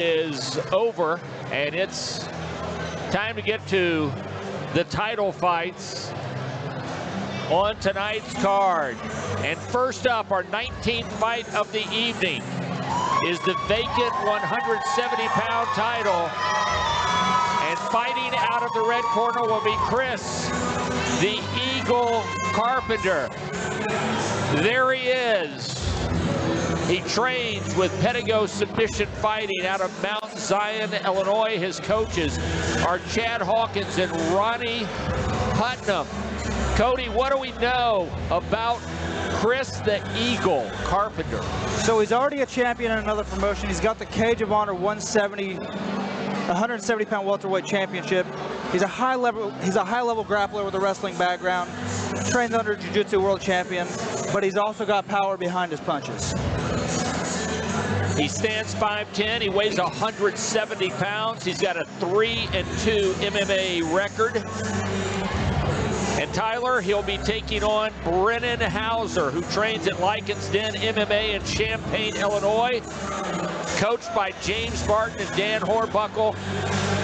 is over, and it's time to get to the title fights on tonight's card. And first up, our 19th fight of the evening is the vacant 170-pound title. And fighting out of the red corner will be Chris, the Eagle Carpenter. There he is. He trains with Pedigo Submission Fighting out of Mount Zion, Illinois. His coaches are Chad Hawkins and Ronnie Putnam. Cody, what do we know about Chris the Eagle Carpenter? So he's already a champion in another promotion. He's got the Cage of Honor 170-pound welterweight championship. He's a high-level grappler with a wrestling background. Trained under Jiu-Jitsu world champion, but he's also got power behind his punches. He stands 5'10", he weighs 170 pounds. He's got a 3-2 MMA record. And Tyler, he'll be taking on Brennan Hauser, who trains at Lycan's Den MMA in Champaign, Illinois. Coached by James Martin and Dan Hornbuckle.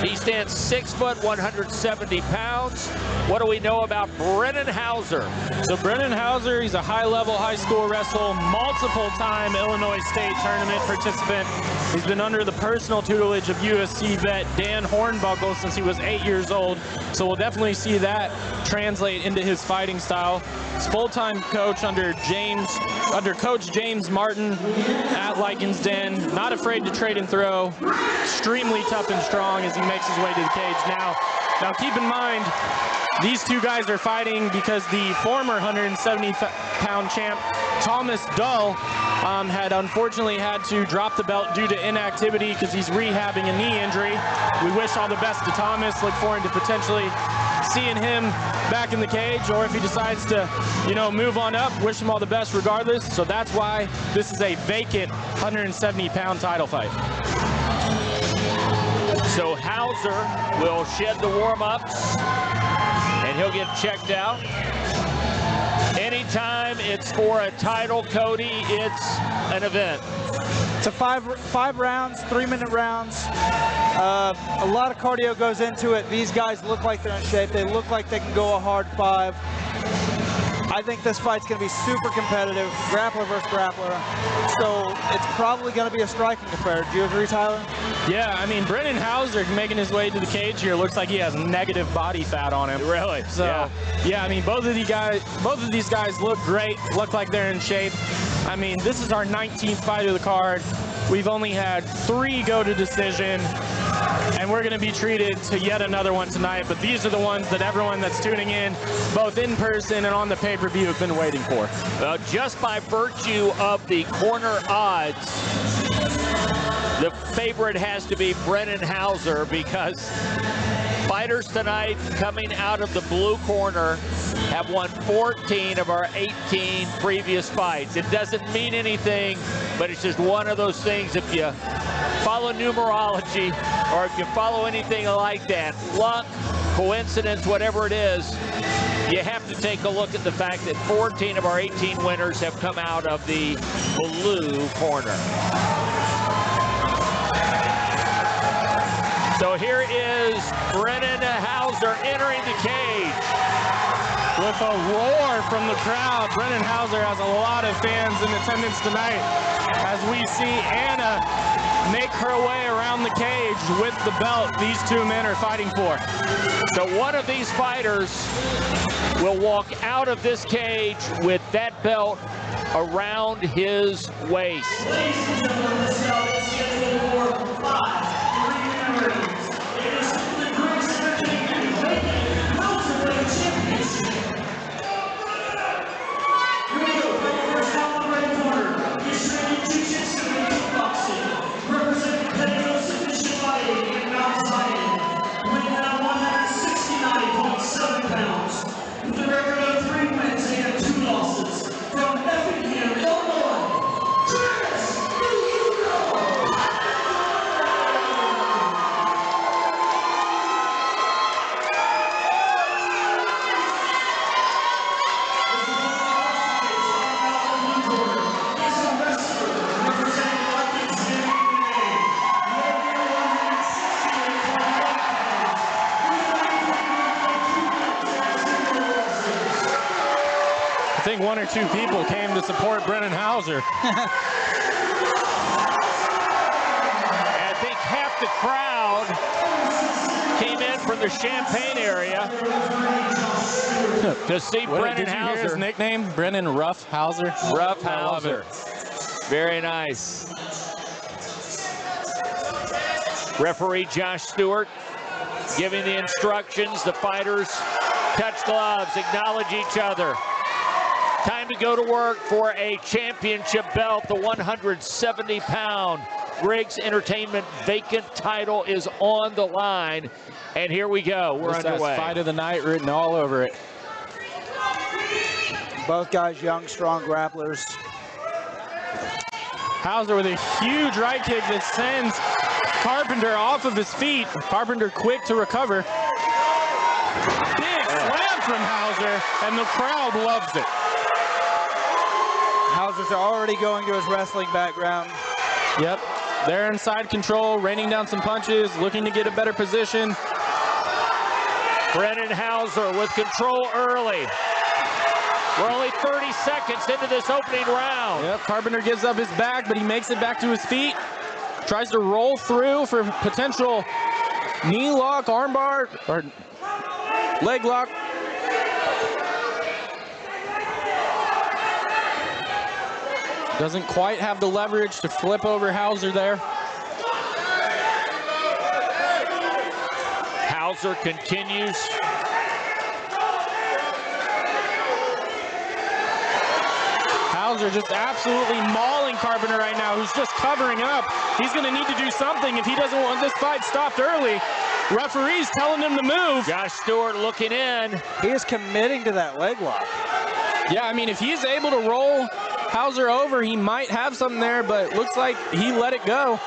He stands 6 foot, 170 pounds. What do we know about Brennan Hauser? So Brennan Hauser, he's a high-level high school wrestler, multiple-time Illinois State Tournament participant. He's been under the personal tutelage of USC vet Dan Hornbuckle since he was 8 years old. So we'll definitely see that translate into his fighting style. He's full-time coach under Coach James Martin at Lycan's Den. Not afraid to trade and throw. Extremely tough and strong as he makes his way to the cage. Now keep in mind, these two guys are fighting because the former 170-pound champ, Thomas Dull, had unfortunately had to drop the belt due to inactivity because he's rehabbing a knee injury. We wish all the best to Thomas. Look forward to potentially seeing him back in the cage, or if he decides to, move on up, wish him all the best regardless. So that's why this is a vacant 170-pound title fight. So Hauser will shed the warm-ups, and he'll get checked out. Anytime it's for a title, Cody, it's an event. It's a five rounds, 3-minute rounds. A lot of cardio goes into it. These guys look like they're in shape. They look like they can go a hard 5. I think this fight's going to be super competitive, grappler versus grappler. So it's probably going to be a striking affair. Do you agree, Tyler? Yeah, I mean, Brennan Hauser making his way to the cage here looks like he has negative body fat on him. Really? So, yeah, I mean, both of these guys look great, look like they're in shape. I mean, this is our 19th fight of the card. We've only had 3 go to decision, and we're going to be treated to yet another one tonight. But these are the ones that everyone that's tuning in, both in person and on the pay-per-view, have been waiting for. Well, just by virtue of the corner odds, the favorite has to be Brennan Hauser, because fighters tonight coming out of the blue corner have won 14 of our 18 previous fights. It doesn't mean anything, but it's just one of those things. If you follow numerology, or if you follow anything like that, luck, coincidence, whatever it is, you have to take a look at the fact that 14 of our 18 winners have come out of the blue corner. So here is Brennan Hauser entering the cage. With a roar from the crowd, Brennan Hauser has a lot of fans in attendance tonight as we see Anna make her way around the cage with the belt these two men are fighting for. So one of these fighters will walk out of this cage with that belt around his waist. Ladies and gentlemen, this bout is scheduled for 5 preliminaries. It is the Griggs vacant welterweight championship. Here we go. First out in the red corner. He's training jiu-jitsu and kickboxing, representing Pedigo Submission Fighting in Mount Zion, weighing at 169.7 pounds, with a record of 3 wins and 2 losses. From Effingham, Illinois, Chris the Eagle Carpenter. think 1 or 2 people came to support Brennan Hauser. I think half the crowd came in from the Champaign area to see Brennan Did you hear his Hauser. nickname? Brennan Rough Hauser? Rough I love Hauser. Very nice. Referee Josh Stewart giving the instructions. The fighters touch gloves, acknowledge each other. Time to go to work for a championship belt. The 170-pound Griggs Entertainment vacant title is on the line. And here we go. We're underway. Fight of the night written all over it. Both guys young, strong grapplers. Hauser with a huge right kick that sends Carpenter off of his feet. Carpenter quick to recover. Big slam from Hauser, and the crowd loves it. Hauser's already going to his wrestling background. Yep, they're in side control, raining down some punches, looking to get a better position. Brennan Hauser with control early. We're only 30 seconds into this opening round. Yep, Carpenter gives up his back, but he makes it back to his feet. Tries to roll through for potential knee lock, armbar, or leg lock. Doesn't quite have the leverage to flip over Hauser there. Hauser continues. Hauser just absolutely mauling Carpenter right now, who's just covering up. He's going to need to do something if he doesn't want this fight stopped early. Referee's telling him to move. Josh Stewart looking in. He is committing to that leg lock. Yeah, I mean, if he's able to roll Hauser over, he might have something there, but it looks like he let it go.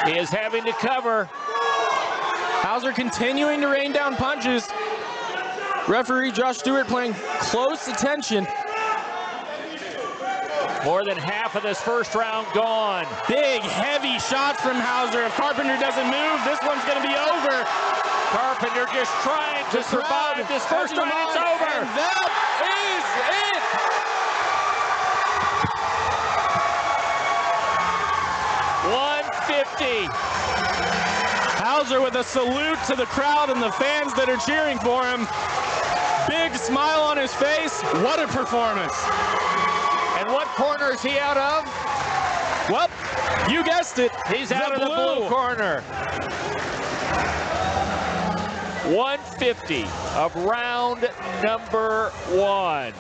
He is having to cover. Hauser continuing to rain down punches. Referee Josh Stewart paying close attention. More than half of this first round gone. Big, heavy shots from Hauser. If Carpenter doesn't move, this one's going to be over. Carpenter just trying to survive this first round. It's over. And that is it. $150. Hauser with a salute to the crowd and the fans that are cheering for him. Big smile on his face. What a performance. And what corner is he out of? Well, you guessed it. He's out of the blue corner. 150 of round number 1.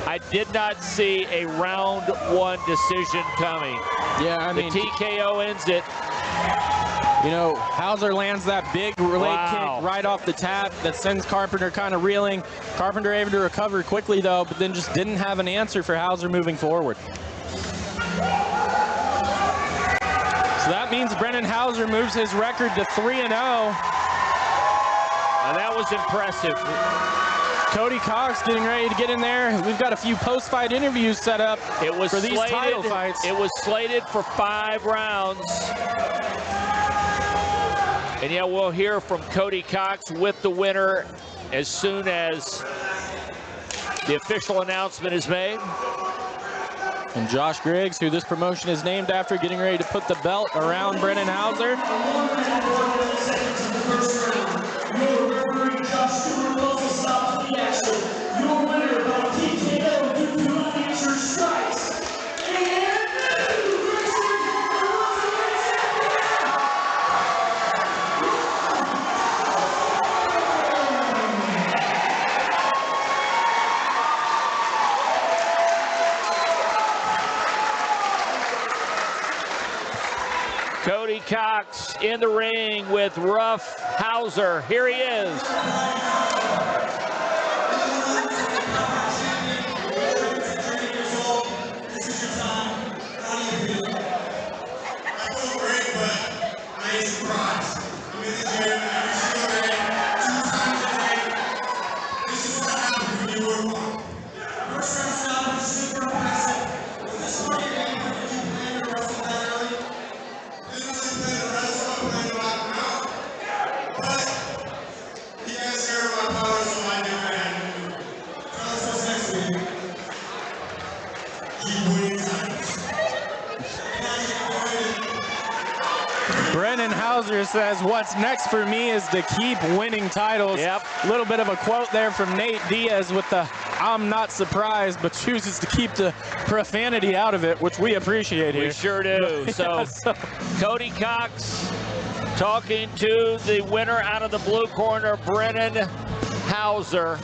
I did not see a round 1 decision coming. Yeah, I mean, the TKO ends it. You know, Hauser lands that big leg kick right off the tap that sends Carpenter kind of reeling. Carpenter able to recover quickly, though, but then just didn't have an answer for Hauser moving forward. So that means Brennan Hauser moves his record to 3-0. Now that was impressive. Cody Cox getting ready to get in there. We've got a few post-fight interviews set up for these title fights. It was slated for 5 rounds. And yeah, we'll hear from Cody Cox with the winner as soon as the official announcement is made. And Josh Griggs, who this promotion is named after, getting ready to put the belt around Brennan Hauser. Your winner by TKO due to unanswered strikes. Cody Cox in the ring with Rough Hauser. Here he is. He has zero power, so Brennan Hauser says, what's next for me is to keep winning titles. Yep. A little bit of a quote there from Nate Diaz with the I'm not surprised, but chooses to keep the profanity out of it, which we appreciate here. We sure do. So Cody Cox talking to the winner out of the blue corner, Brennan Hauser.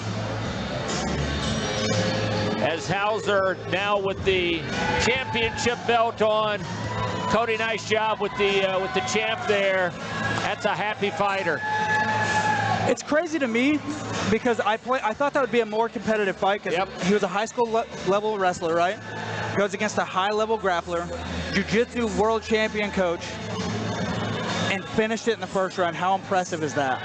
As Hauser now with the championship belt on. Cody, nice job with the champ there. That's a happy fighter. It's crazy to me because I thought that would be a more competitive fight because he was a high school level wrestler, right? Goes against a high level grappler, jiu-jitsu world champion coach, and finished it in the first round. How impressive is that?